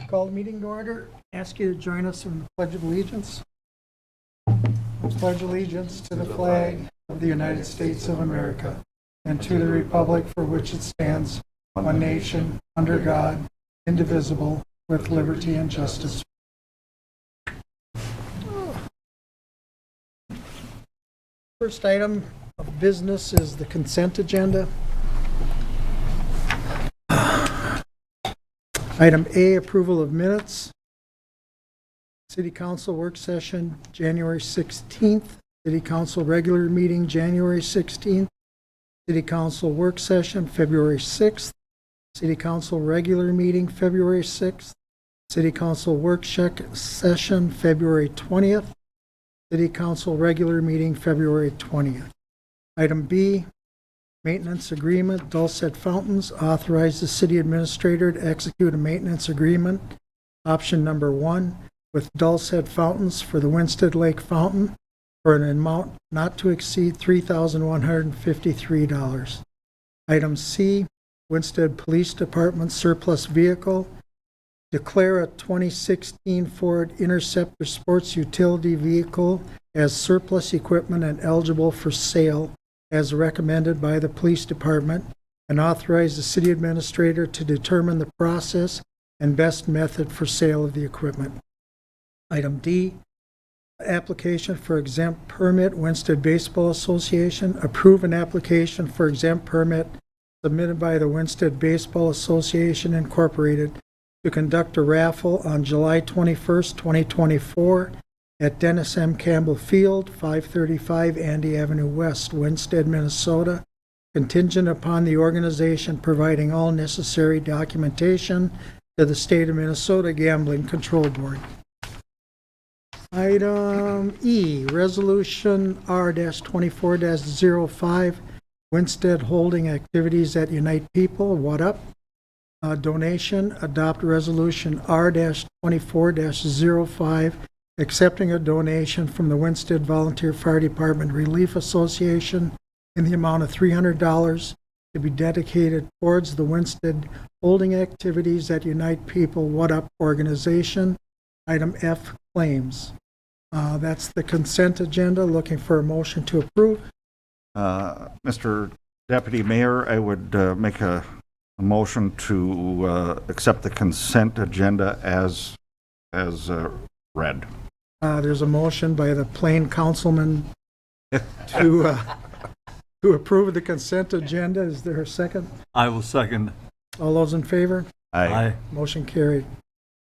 Call the meeting to order. Ask you to join us in the Pledge of Allegiance. I pledge allegiance to the flag of the United States of America and to the republic for which it stands, one nation, under God, indivisible, with liberty and justice. First item of business is the consent agenda. Item A, approval of minutes. City Council work session, January 16th. City Council regular meeting, January 16th. City Council work session, February 6th. City Council regular meeting, February 6th. City Council work session, February 20th. City Council regular meeting, February 20th. Item B, maintenance agreement, Dulcet Fountains, authorize the city administrator to execute a maintenance agreement, option number 1, with Dulcet Fountains for the Winstead Lake Fountain for an amount not to exceed $3,153. Item C, Winstead Police Department surplus vehicle, declare a 2016 Ford Interceptor sports utility vehicle as surplus equipment and eligible for sale as recommended by the police department, and authorize the city administrator to determine the process and best method for sale of the equipment. Item D, application for exempt permit, Winstead Baseball Association. Approve an application for exempt permit submitted by the Winstead Baseball Association Incorporated to conduct a raffle on July 21st, 2024 at Dennis M. Campbell Field, 535 Andy Avenue West, Winstead, Minnesota, contingent upon the organization providing all necessary documentation to the State of Minnesota Gambling Control Board. Item E, Resolution R-24-05, Winstead Holding Activities at Unite People, What Up? Donation, adopt Resolution R-24-05, accepting a donation from the Winstead Volunteer Fire Department Relief Association in the amount of $300 to be dedicated towards the Winstead Holding Activities at Unite People, What Up organization. Item F, claims. That's the consent agenda. Looking for a motion to approve. Mr. Deputy Mayor, I would make a motion to accept the consent agenda as read. There's a motion by the Plain Councilman to approve the consent agenda. Is there a second? I will second. All those in favor? Aye. Motion carried.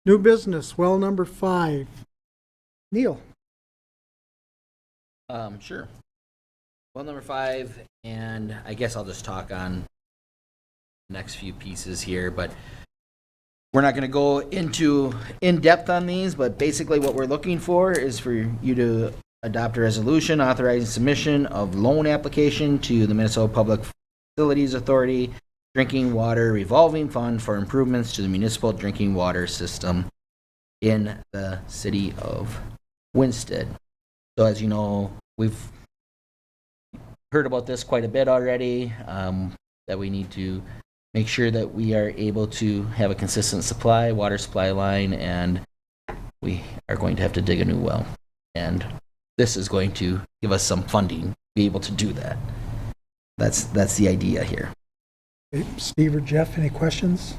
New business, well number 5. Neil. Sure. Well, number 5, and I guess I'll just talk on the next few pieces here, but we're not going to go into in depth on these, but basically what we're looking for is for you to adopt a resolution authorizing submission of loan application to the Minnesota Public Facilities Authority Drinking Water Revolving Fund for improvements to the municipal drinking water system in the city of Winstead. So as you know, we've heard about this quite a bit already, that we need to make sure that we are able to have a consistent supply, water supply line, and we are going to have to dig a new well. And this is going to give us some funding to be able to do that. That's the idea here. Okay, Steve or Jeff, any questions?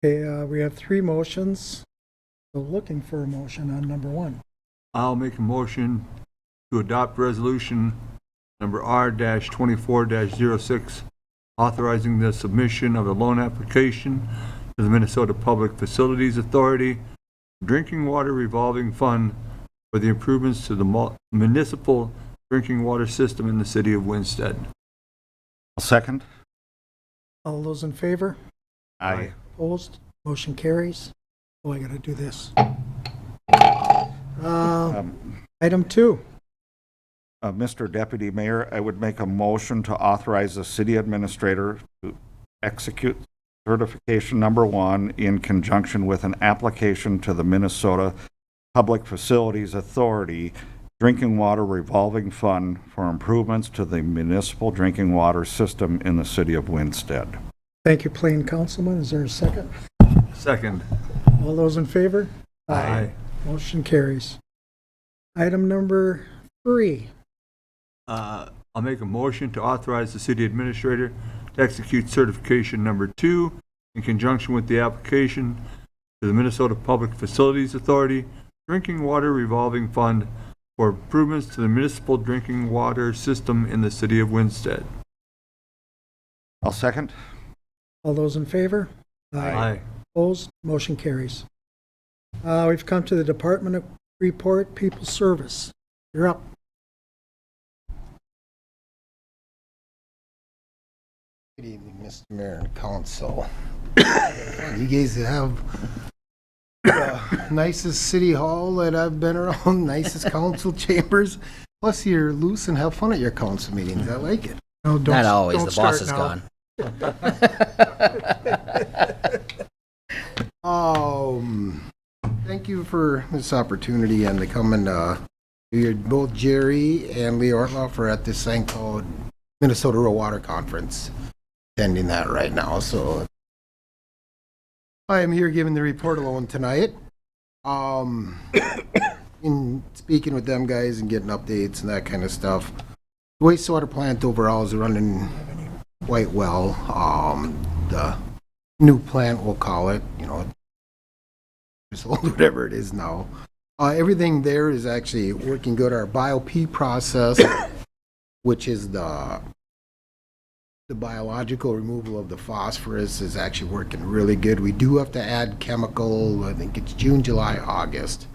Okay, we have 3 motions. So looking for a motion on number 1. I'll make a motion to adopt resolution number R-24-06, authorizing the submission of a loan application to the Minnesota Public Facilities Authority Drinking Water Revolving Fund for the improvements to the municipal drinking water system in the city of Winstead. I'll second. All those in favor? Aye. Opposed? Motion carries. Oh, I got to do this. Item 2. Mr. Deputy Mayor, I would make a motion to authorize the city administrator to execute certification number 1 in conjunction with an application to the Minnesota Public Facilities Authority Drinking Water Revolving Fund for improvements to the municipal drinking water system in the city of Winstead. Thank you, Plain Councilman. Is there a second? Second. All those in favor? Aye. Motion carries. Item number 3. I'll make a motion to authorize the city administrator to execute certification number 2 in conjunction with the application to the Minnesota Public Facilities Authority Drinking Water Revolving Fund for improvements to the municipal drinking water system in the city of Winsted. I'll second. All those in favor? Aye. Opposed? Motion carries. We've come to the Department of Report, People Service. You're up. Good evening, Mr. Mayor and Council. You guys have the nicest city hall that I've been around, nicest council chambers. Plus, you're loose and have fun at your council meetings. I like it. No, don't- Not always, don't the boss start is now. gone. Thank you for this opportunity and to come and both Jerry and Lee Ortloff are at this thing called Minnesota Rural Water Conference, attending that right now. So I am here giving the report alone tonight. In speaking with them guys and getting updates and that kind of stuff. The wastewater plant overall is running quite well. The new plant, we'll call it, it's old, whatever it is now. Everything there is actually working good. Our BioP process, which is the biological removal of the phosphorus, is actually working really good. We do have to add chemical, I think it's June, July, August,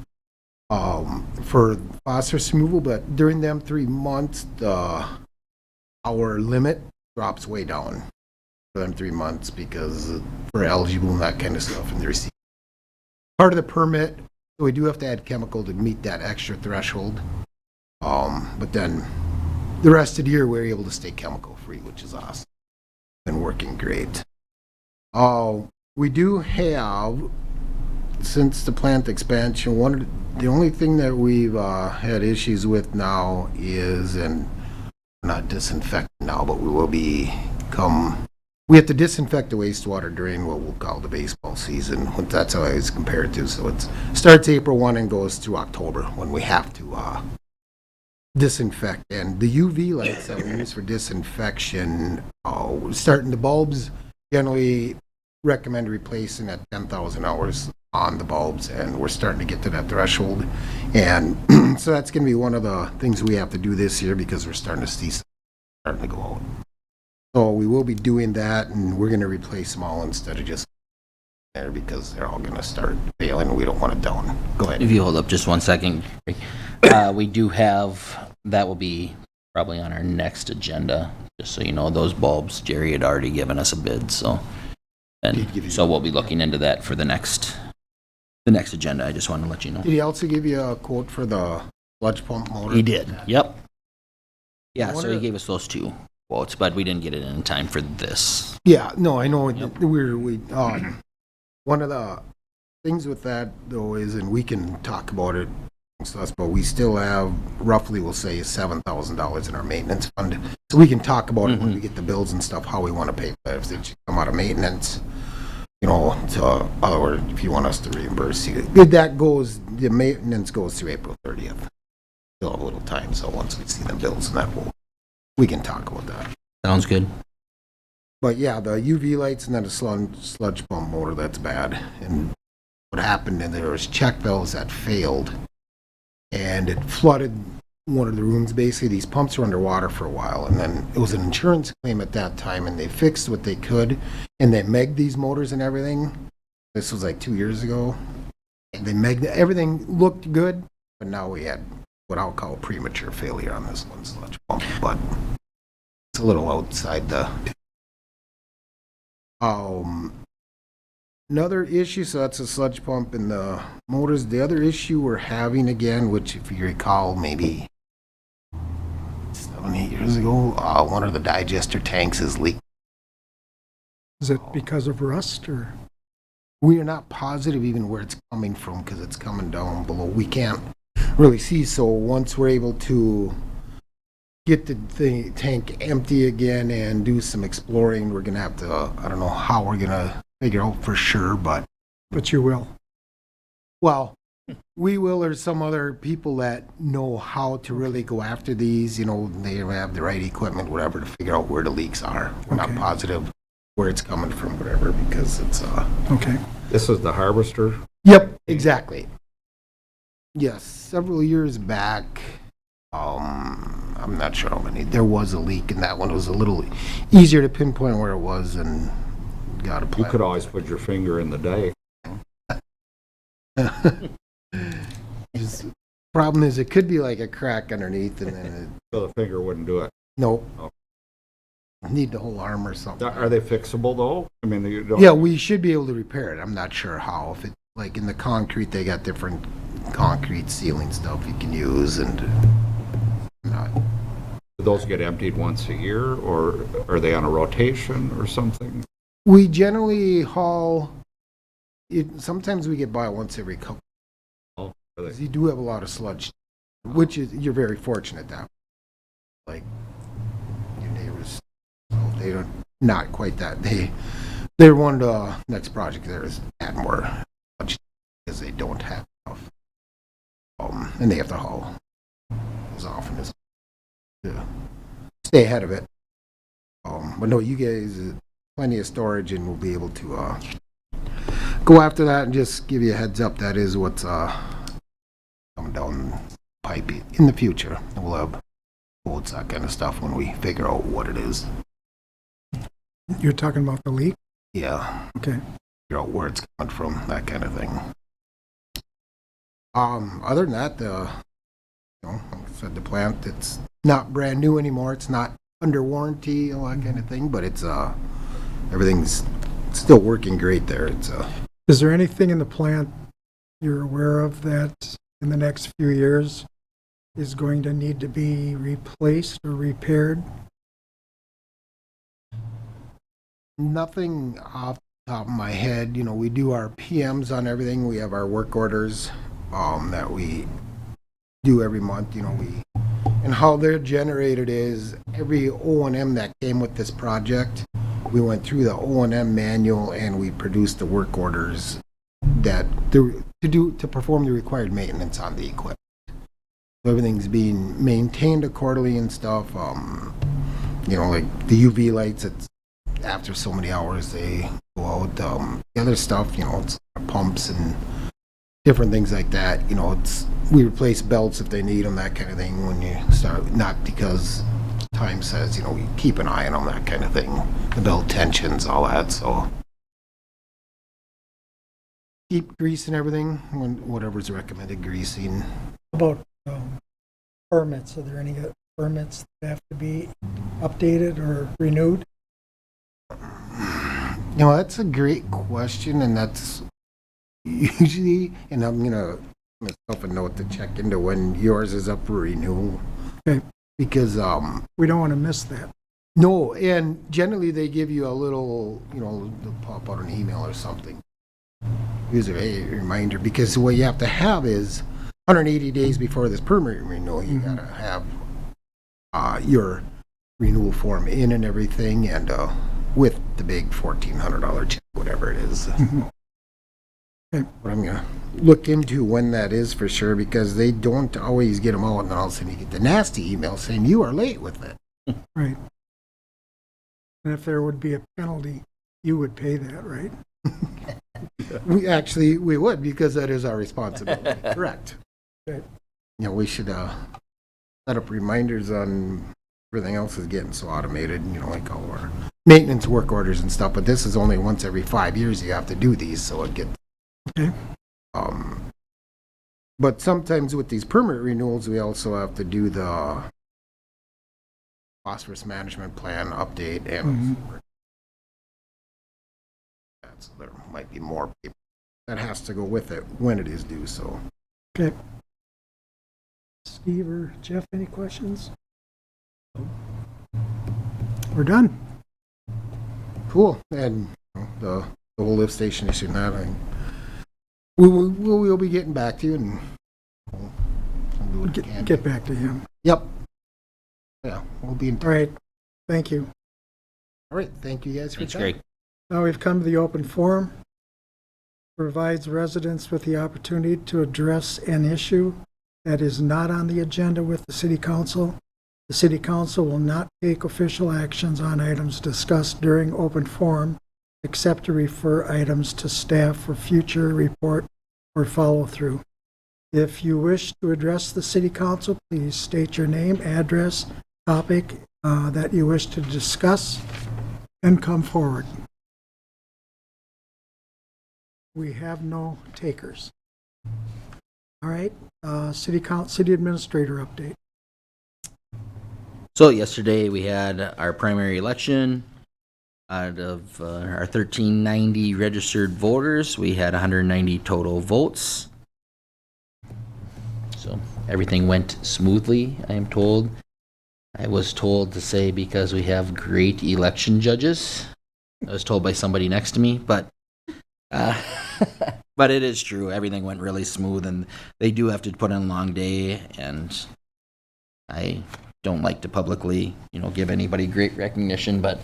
for phosphorus removal, but during them 3 months, our limit drops way down for them 3 months because we're eligible and that kind of stuff, and they're part of the permit. So we do have to add chemical to meet that extra threshold. But then the rest of the year, we're able to stay chemical free, which is awesome. Been working great. We do have, since the plant expansion, the only thing that we've had issues with now is, and we're not disinfecting now, but we have to disinfect the wastewater during what we'll call the baseball season. That's how I was compared to. So it starts April 1 and goes through October when we have to disinfect. And the UV lights that we use for disinfection, starting the bulbs, generally recommend replacing at 10,000 hours on the bulbs, and we're starting to get to that threshold. And so that's going to be one of the things we have to do this year because we're starting to see some starting to go out. So we will be doing that, and we're going to replace them all instead of just there because they're all going to start failing, and we don't want it down. Go ahead. If you hold up just 1 second, we do have, that will be probably on our next agenda, just so you know, those bulbs, Jerry had already given us a bid, so. Did give And you- so we'll be looking into that for the next agenda. I just wanted to let you know. Did he also give you a quote for the sludge pump motor? He did, yep. Yeah, so wonder- he gave us those 2 quotes, but we didn't get it in time for this. Yeah, no, I know. Yep. One of the things with that though is, and we can talk about it, but we still have roughly, we'll say, $7,000 in our maintenance fund. So we can talk about it when we get the bills and stuff, how we want to pay for that. If it should come out of maintenance, or if you want us to reimburse you. That goes, the maintenance goes through April 30th. Still have a little time, so once we see the bills and that, we can talk about that. Sounds good. But yeah, the UV lights and then the sludge pump motor, that's bad. And what happened, and there was check valves that failed, and it flooded one of the rooms. Basically, these pumps were underwater for a while, and then it was an insurance claim at that time, and they fixed what they could, and they megged these motors and everything. This was like 2 years ago. And they megged, everything looked good, but now we had what I'll call premature failure on this one sludge pump, but it's a little outside the... Another issue, so that's a sludge pump and the motors. The other issue we're having again, which if you recall maybe 7, 8 years ago, one of the digester tanks is leaking. Is it because of rust or? We are not positive even where it's coming from because it's coming down below. We can't really see, so once we're able to get the tank empty again and do some exploring, we're going to have to, I don't know how we're going to figure out for sure, but But you will. Well, we will, or some other people that know how to really go after these, you know, they have the right equipment, whatever, to figure out where the leaks are. We're not Okay. positive where it's coming from, whatever, because it's, Okay. This is the harvester. Yep, exactly. Yes, several years back, I'm not sure how many, there was a leak, and that one was a little easier to pinpoint where it was and got a You plan. could always put your finger in the dike. Just- Problem is, it could be like a crack underneath, and then, So the finger wouldn't do it. nope. Oh. Need the whole arm or something. Are they fixable though? I mean, you don't. Yeah, we should be able to repair it. I'm not sure how. If it, like in the concrete, they got different concrete sealing stuff you can use, and not. Do those get emptied once a year, or are they on a rotation or something? We generally haul it. Sometimes we get by once every couple. Oh, are Because they? you do have a lot of sludge, which is you're very fortunate that. Like your neighbors, so they don't not quite that. They're one of the next project there is add more sludge because they don't have enough. And they have to haul as often as to stay ahead of it. But no, you guys plenty of storage, and we'll be able to go after that and just give you a heads up. That is what's coming down the pipe in the future. We'll have quotes, that kind of stuff when we figure out what it is. You're talking about the leak? Yeah, Okay. figure out where it's coming from, that kind of thing. Other than that, you know, like I said, the plant, it's not brand new anymore. It's not under warranty, all that kind of thing, but it's everything's still working great there. It's Is there anything in the plant you're aware of that in the next few years is going to need to be replaced or repaired? nothing off the top of my head. You know, we do our PMs on everything. We have our work orders that we do every month. You know, and how they're generated is every O&M that came with this project, we went through the O&M manual and we produced the work orders that to perform the required maintenance on the equipment. So everything's being maintained accordingly and stuff. You know, like the UV lights, it's after so many hours they go out. The other stuff, you know, it's pumps and different things like that. You know, we replace belts if they need them, that kind of thing. When you start, not because time says, you know, we keep an eye on them, that kind of thing. The belt tensions, all that. So keep greasing everything when whatever's recommended greasing. How about permits? Are there any permits that have to be updated or renewed? You know, that's a great question, and that's usually, and I'm gonna myself a note to check into when yours is up for renewal. Okay. Because We don't want to miss that. no, and generally they give you a little, you know, they'll pop out an email or something. Usually a reminder, because what you have to have is 180 days before this permit renewal, you gotta have your renewal form in and everything, and with the big $1,400 check, whatever it is. Okay. But I'm gonna look into when that is for sure, because they don't always get them out, and then all of a sudden you get the nasty email saying you are late with it. Right. And if there would be a penalty, you would pay that, right? We would, because that is our responsibility. Correct. Right. You know, we should set up reminders on everything else is getting so automated, you know, like all our maintenance work orders and stuff, but this is only once every 5 years you have to do these, so it gets. Okay. But sometimes with these permit renewals, we also have to do the phosphorus management plan update, and so there might be more paper that has to go with it when it is due, so. Okay. Steve or Jeff, any questions? We're done. Cool. And you know, the whole lift station issue and that, we'll be getting back to you, and we'll do what we can. Get back to him. Yep. Yeah, we'll be in All touch. right. Thank you. All right, thank you guys for your Thanks, time. Greg. Now we've come to the open forum. provides residents with the opportunity to address an issue that is not on the agenda with the city council. The city council will not take official actions on items discussed during open forum, except to refer items to staff for future report or follow-through. If you wish to address the city council, please state your name, address, topic that you wish to discuss, and come forward. We have no takers. All right, city administrator update. So yesterday we had our primary election. Out of our 1,390 registered voters, we had 190 total votes. So everything went smoothly, I am told. I was told to say because we have great election judges. I was told by somebody next to me, but but it is true. Everything went really smooth, and they do have to put in a long day, and I don't like to publicly, give anybody great recognition, but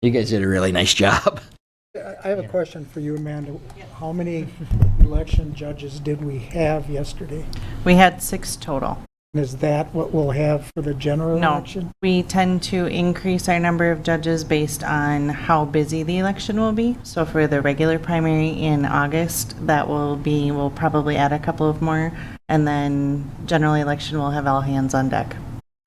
you guys did a really nice job. I have a question for you, Amanda. How many election judges did we have yesterday? We had 6 total. And is that what we'll have for the general No, election? we tend to increase our number of judges based on how busy the election will be. So for the regular primary in August, we'll probably add a couple of more. And then general election will have all hands on deck.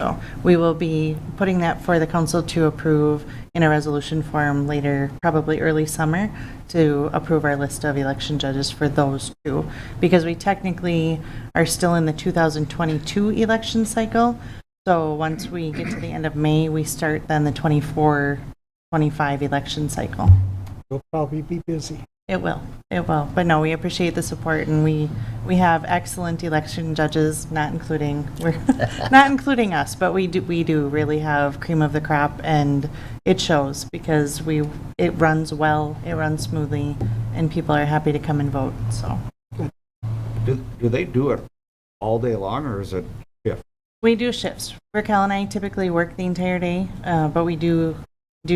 So we will be putting that for the council to approve in a resolution form later, probably early summer, to approve our list of election judges for those 2. Because we technically are still in the 2022 election cycle. So once we get to the end of May, we start then the 24-25 election cycle. We'll probably be busy. It will. But no, we appreciate the support, and we have excellent election judges, not including us, but we do really have cream of the crop, and it shows because it runs well, it runs smoothly, and people are happy to come and vote. So Do they do it all day long, or is it shift? we do shifts. Raquel and I typically work the entire day, but we do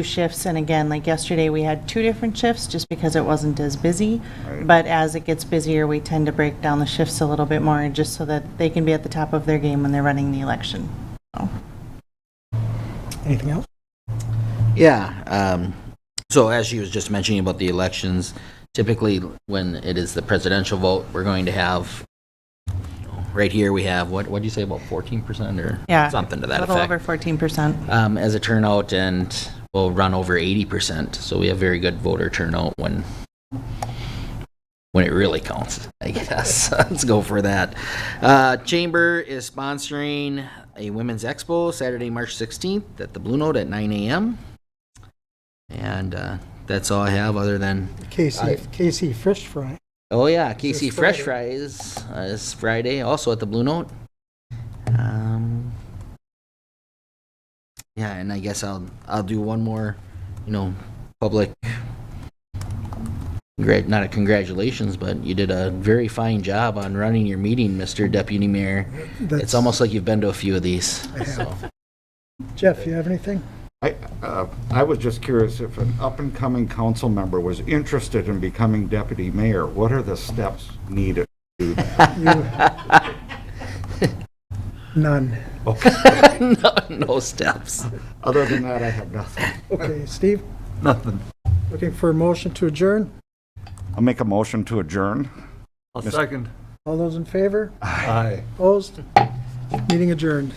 shifts, and again, like yesterday, we had 2 different shifts just because it wasn't as busy. Right. But as it gets busier, we tend to break down the shifts a little bit more just so that they can be at the top of their game when they're running the election. So. Anything else? Yeah. So as she was just mentioning about the elections, typically when it is the presidential vote, we're going to have, right here we have, what did you say, about 14% or Yeah, something to that a little effect? over 14%. As a turnout, and we'll run over 80%. So we have very good voter turnout when it really counts, I guess. Let's go for that. Chamber is sponsoring a women's expo Saturday, March 16th at the Blue Note at 9 a.m. And that's all I have other than, KC Fish Fry. oh yeah, KC This Fresh Friday. Fries is Friday, also at the Blue Note. Yeah, and I guess I'll do one more, public, not a congratulations, but you did a very fine job on running your meeting, Mr. Deputy Mayor. It's almost like you've been to a few of these. So. Jeff, you have anything? I was just curious if an up-and-coming council member was interested in becoming deputy mayor, what are the steps needed to do that? None. No steps. Other than that, I have nothing. Okay, Steve, Nothing. looking for a motion to adjourn? I'll make a motion to adjourn. I'll second. All those in favor? Aye. Opposed? Meeting adjourned.